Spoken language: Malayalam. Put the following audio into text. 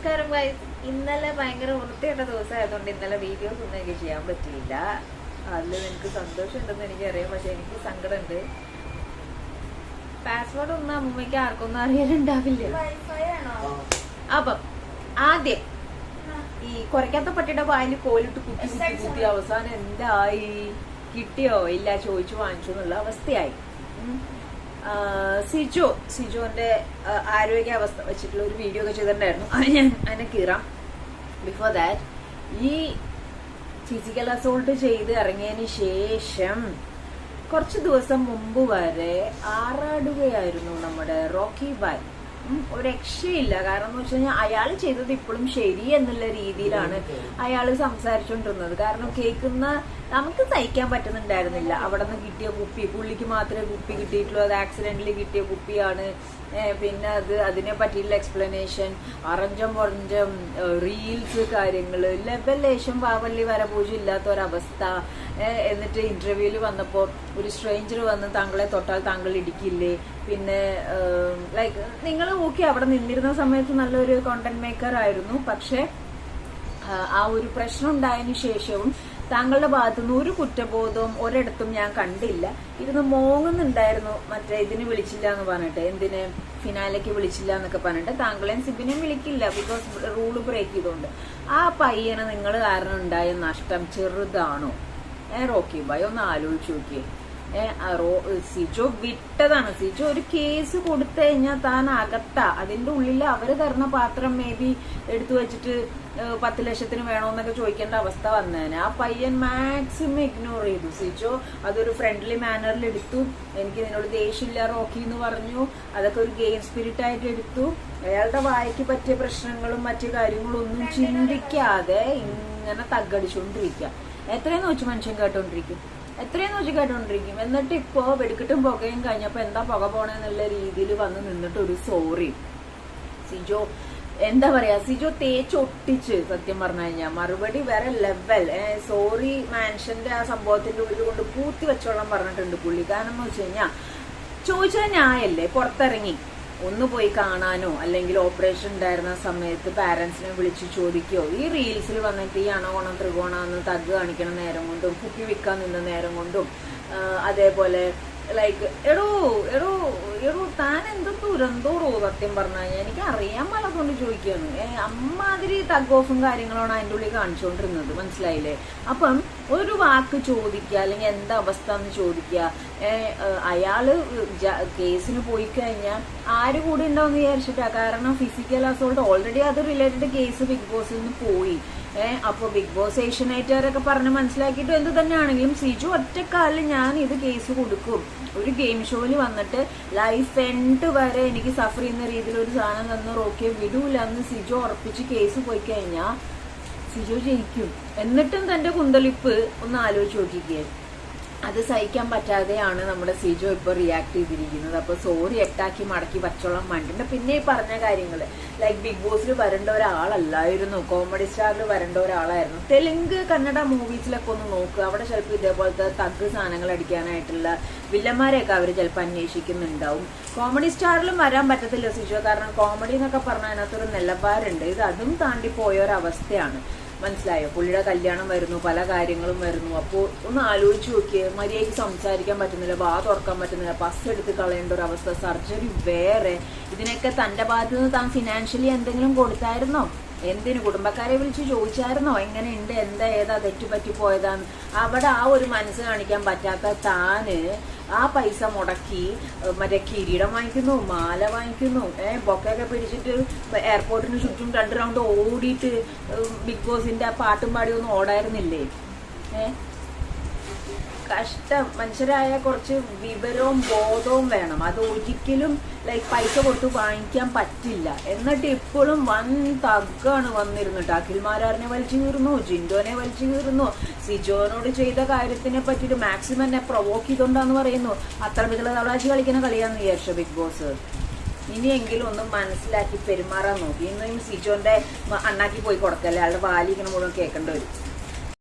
നമസ്കാരം ഗൈസ്. ഇന്നലെ ഭയങ്കര വൃത്തിയായിട്ട ദിവസമായതുകൊണ്ട് ഇന്നലെ വീഡിയോസ് ഒന്നും എനിക്ക് ചെയ്യാൻ പറ്റിയില്ല. അതിൽ എനിക്ക് സന്തോഷം ഉണ്ടെന്ന് എനിക്കറിയാം, പക്ഷെ എനിക്ക് സങ്കടമുണ്ട്. പാസ്വേഡ് ഒന്നും അമ്മയ്ക്ക് ആർക്കൊന്നും അറിയാനുണ്ടാവില്ല. അപ്പം ആദ്യം ഈ കുറയ്ക്കാത്ത പട്ടിയുടെ വായിൽ കോലിട്ട് കുത്തി കുത്തി കുത്തി അവസാനം എന്തായി, കിട്ടിയോ ഇല്ല, ചോദിച്ചു വാങ്ങിച്ചു എന്നുള്ള അവസ്ഥയായി. സിജോന്റെ ആരോഗ്യാവസ്ഥ വെച്ചിട്ടുള്ള ഒരു വീഡിയോ ഒക്കെ ചെയ്തിട്ടുണ്ടായിരുന്നു. ഞാൻ അതിനെ കീറാം. ബിഫോർ ദാറ്റ്, ഈ ഫിസിക്കൽ അസോൾട്ട് ചെയ്ത് ഇറങ്ങിയതിന് ശേഷം കുറച്ച് ദിവസം മുമ്പ് വരെ ആറാടുകയായിരുന്നു നമ്മുടെ റോക്കി ബായ്. ഒരു രക്ഷയില്ല. കാരണം എന്ന് വെച്ച് കഴിഞ്ഞാൽ അയാൾ ചെയ്തത് ഇപ്പോഴും ശരി എന്നുള്ള രീതിയിലാണ് അയാൾ സംസാരിച്ചുകൊണ്ടിരുന്നത്. കാരണം കേൾക്കുന്ന നമുക്ക് സഹിക്കാൻ പറ്റുന്നുണ്ടായിരുന്നില്ല. അവിടെ നിന്ന് കിട്ടിയ കുപ്പി, പുള്ളിക്ക് മാത്രമേ കുപ്പി കിട്ടിയിട്ടുള്ളൂ, അത് ആക്സിഡന്റിൽ കിട്ടിയ കുപ്പിയാണ്. പിന്നെ അതിനെ പറ്റിയുള്ള എക്സ്പ്ലനേഷൻ, അറഞ്ചം പൊറഞ്ചം റീൽസ്, കാര്യങ്ങള്, ലെവലേശം പാവല്ലി വരപൂജ ഇല്ലാത്ത ഒരവസ്ഥ. എന്നിട്ട് ഇന്റർവ്യൂവിൽ വന്നപ്പോൾ ഒരു സ്ട്രേഞ്ചർ വന്ന് താങ്കളെ തൊട്ടാൽ താങ്കൾ ഇടിക്കില്ലേ. പിന്നെ ലൈക്ക് നിങ്ങൾ ഓക്കെ അവിടെ നിന്നിരുന്ന സമയത്ത് നല്ലൊരു കോണ്ടന്റ് മേക്കർ ആയിരുന്നു, പക്ഷെ ആ ഒരു പ്രശ്നം ഉണ്ടായതിനു ശേഷവും താങ്കളുടെ ഭാഗത്തുനിന്ന് ഒരു കുറ്റബോധവും ഒരിടത്തും ഞാൻ കണ്ടില്ല. ഇരുന്ന് മോങ്ങുന്നുണ്ടായിരുന്നു. മറ്റേ ഇതിന് വിളിച്ചില്ല എന്ന് പറഞ്ഞിട്ട്, എന്തിന് ഫിനാലേക്ക് വിളിച്ചില്ല എന്നൊക്കെ പറഞ്ഞിട്ട്. താങ്കളെയും സിബിനെയും വിളിക്കില്ല, ബിക്കോസ് റൂള് ബ്രേക്ക് ചെയ്തോണ്ട്. ആ പയ്യനെ നിങ്ങൾ കാരണം ഉണ്ടായ നഷ്ടം ചെറുതാണോ? റോക്കി ബായ് ഒന്ന് ആലോചിച്ച് നോക്കിയേ. സിജോ വിട്ടതാണ്. സിജോ ഒരു കേസ് കൊടുത്തു കഴിഞ്ഞാൽ താൻ അകത്താ. അതിന്റെ ഉള്ളിൽ അവര് തരുന്ന പാത്രം മേ ബി എടുത്തു വെച്ചിട്ട് 10 ലക്ഷത്തിന് വേണോന്നൊക്കെ ചോദിക്കേണ്ട അവസ്ഥ വന്നേനെ. ആ പയ്യൻ മാക്സിമം ഇഗ്നോർ ചെയ്തു. സിജോ അതൊരു ഫ്രണ്ട്ലി മാനറിൽ എടുത്തു. എനിക്ക് നിന്നോട് ദേഷ്യമില്ല റോക്കി എന്ന് പറഞ്ഞു. അതൊക്കെ ഒരു ഗെയിം സ്പിരിറ്റ് ആയിട്ട് എടുത്തു. അയാളുടെ വായിക്ക് പറ്റിയ പ്രശ്നങ്ങളും മറ്റു കാര്യങ്ങളും ഒന്നും ചിന്തിക്കാതെ ഇങ്ങനെ തగ్గടിച്ചോണ്ടിരിക്കുക. എത്രയെന്ന് വെച്ച് മനുഷ്യൻ കേട്ടോണ്ടിരിക്കും, എത്രയെന്ന് വെച്ച് കേട്ടോണ്ടിരിക്കും. എന്നിട്ട് ഇപ്പോ വെടിക്കെട്ടും പുകയും കഴിഞ്ഞപ്പോ എന്താ പുക പോണെന്നുള്ള രീതിയിൽ വന്ന് നിന്നിട്ട് ഒരു സോറി. സിജോ എന്താ പറയാ, സിജോ തേച്ചൊട്ടിച്ച് സത്യം പറഞ്ഞു കഴിഞ്ഞാൽ മറുപടി വേറെ ലെവൽ. സോറി മാൻഷന്റെ ആ സംഭവത്തിന്റെ ഉള്ളിൽ കൊണ്ട് പൂത്തി വെച്ചോളാൻ പറഞ്ഞിട്ടുണ്ട് പുള്ളി. കാരണം എന്ന് വെച്ച് കഴിഞ്ഞാൽ ചോദിച്ചാൽ ന്യായല്ലേ. പുറത്തിറങ്ങി ഒന്ന് പോയി കാണാനോ അല്ലെങ്കിൽ ഓപ്പറേഷൻ ഉണ്ടായിരുന്ന സമയത്ത് പാരന്റ്സിനെ വിളിച്ച് ചോദിക്കോ. ഈ റീൽസിൽ വന്നിട്ട് ഈ അണകോണം ത്രികോണം എന്ന് തഗ് കാണിക്കണ നേരം കൊണ്ടും കുപ്പി വിൽക്കാൻ നിന്ന നേരം കൊണ്ടും അതേപോലെ ലൈക്ക് എടോ എടോ എടോ താൻ എന്തോ ദുരന്തോറോ സത്യം പറഞ്ഞു കഴിഞ്ഞാൽ എനിക്ക് അറിയാൻ പാടിക്കൊണ്ട് ചോദിക്കുകയാണ്. അമ്മാതിരി തഗ് ഓഫും കാര്യങ്ങളാണ് അതിൻ്റെ ഉള്ളിൽ കാണിച്ചുകൊണ്ടിരുന്നത്, മനസ്സിലായില്ലേ? അപ്പം ഒരു വാക്ക് ചോദിക്കുക, അല്ലെങ്കിൽ എന്താ അവസ്ഥ എന്ന് ചോദിക്കുക. അയാള് കേസിന് പോയി കഴിഞ്ഞാൽ ആര് കൂടെ ഉണ്ടാവും വിചാരിച്ചിട്ടാ. കാരണം ഫിസിക്കൽ അസോൾട്ട് ഓൾറെഡി അത് റിലേറ്റഡ് കേസ് ബിഗ് ബോസിൽ നിന്ന് പോയി. അപ്പൊ ബിഗ് ബോസ് ഏഷ്യനൈറ്റുകാരൊക്കെ പറഞ്ഞ് മനസ്സിലാക്കിയിട്ട് എന്ത് തന്നെയാണെങ്കിലും സിജു ഒറ്റക്കാലിൽ ഞാൻ ഇത് കേസ് കൊടുക്കും. ഒരു ഗെയിം ഷോയിൽ വന്നിട്ട് ലൈഫ് എൻഡ് വരെ എനിക്ക് സഫർ ചെയ്യുന്ന രീതിയിൽ ഒരു സാധനം തന്ന് റോക്കിയെ വിടൂല എന്ന് സിജു ഉറപ്പിച്ച് കേസ് പോയി കഴിഞ്ഞാൽ സിജു ജയിക്കും. എന്നിട്ടും തന്റെ കുന്തളിപ്പ് ഒന്ന് ആലോചിച്ച് നോക്കിക്കേ. അത് സഹിക്കാൻ പറ്റാതെയാണ് നമ്മുടെ സിജോ ഇപ്പൊ റിയാക്ട് ചെയ്തിരിക്കുന്നത്. അപ്പൊ സോറി എട്ടാക്കി മടക്കി വച്ചോളാൻ വേണ്ടിട്ട്. പിന്നെ ഈ പറഞ്ഞ കാര്യങ്ങള് ലൈക്ക് ബിഗ് ബോസിൽ വരേണ്ട ഒരാളല്ലായിരുന്നു, കോമഡി സ്റ്റാറിൽ വരേണ്ട ഒരാളായിരുന്നു. തെലുങ്ക് കന്നഡ മൂവീസിലൊക്കെ ഒന്ന് നോക്കുക. അവിടെ ചിലപ്പോൾ ഇതേപോലത്തെ തഗ് സാധനങ്ങൾ അടിക്കാനായിട്ടുള്ള വില്ലന്മാരെയൊക്കെ അവർ ചിലപ്പോൾ അന്വേഷിക്കുന്നുണ്ടാവും. കോമഡി സ്റ്റാറിലും വരാൻ പറ്റത്തില്ല സിജോ, കാരണം കോമഡി എന്നൊക്കെ പറഞ്ഞാൽ അതിനകത്തൊരു നിലവാരമുണ്ട്. ഇത് അതും താണ്ടി പോയൊരവസ്ഥയാണ്, മനസ്സിലായോ? പുള്ളിയുടെ കല്യാണം വരുന്നു, പല കാര്യങ്ങളും വരുന്നു. അപ്പോൾ ഒന്ന് ആലോചിച്ച് നോക്കിയേ. മര്യാദയ്ക്ക് സംസാരിക്കാൻ പറ്റുന്നില്ല, വാ തുറക്കാൻ പറ്റുന്നില്ല, ബസ് എടുത്ത് കളയേണ്ട ഒരു അവസ്ഥ, സർജറി വേറെ. ഇതിനൊക്കെ തന്റെ ഭാഗത്ത് നിന്ന് താൻ ഫിനാൻഷ്യലി എന്തെങ്കിലും കൊടുത്തായിരുന്നോ? എന്തിനു? കുടുംബക്കാരെ വിളിച്ച് ചോദിച്ചായിരുന്നോ എങ്ങനെയുണ്ട്, എന്താ ഏതാ തെറ്റുപറ്റി പോയതാന്ന്? അവിടെ ആ ഒരു മനസ്സ് കാണിക്കാൻ പറ്റാത്ത താന് ആ പൈസ മുടക്കി മറ്റേ കിരീടം വാങ്ങിക്കുന്നു, മാല വാങ്ങിക്കുന്നു, ബൊക്കൊക്കെ പിടിച്ചിട്ട് എയർപോർട്ടിന് ചുറ്റും 2 റൗണ്ട് ഓടിയിട്ട് ബിഗ് ബോസിന്റെ പാട്ടും പാടി ഒന്നും ഓടായിരുന്നില്ലേ? കഷ്ടം. മനുഷ്യരായ കുറച്ച് വിവരവും ബോധവും വേണം. അത് ഒരിക്കലും ലൈക്ക് പൈസ കൊടുത്ത് വാങ്ങിക്കാൻ പറ്റില്ല. എന്നിട്ട് ഇപ്പോഴും വൻ തഗ്ഗാണ് വന്നിരുന്നിട്ട്. അഖിൽമാരാറിനെ വലിച്ചു കീറുന്നു, ജിൻഡോനെ വലിച്ചു കീറുന്നു, സിജോനോട് ചെയ്ത കാര്യത്തിനെ പറ്റിയിട്ട് മാക്സിമം എന്നെ പ്രൊവോക്ക് ചെയ്തോണ്ടാന്ന് പറയുന്നു. അത്ര വിധുള്ള തവളാച്ചി കളിക്കുന്ന കളിയാന്ന് വിചാരിച്ച ബിഗ് ബോസ്. ഇനിയെങ്കിലും ഒന്ന് മനസ്സിലാക്കി പെരുമാറാൻ നോക്കി. ഇന്നും സിജോന്റെ അണ്ണാക്കി പോയി കൊടുക്കല്ലേ, അയാളുടെ വാലിങ്ങനെ മുഴുവൻ കേൾക്കേണ്ടി വരും.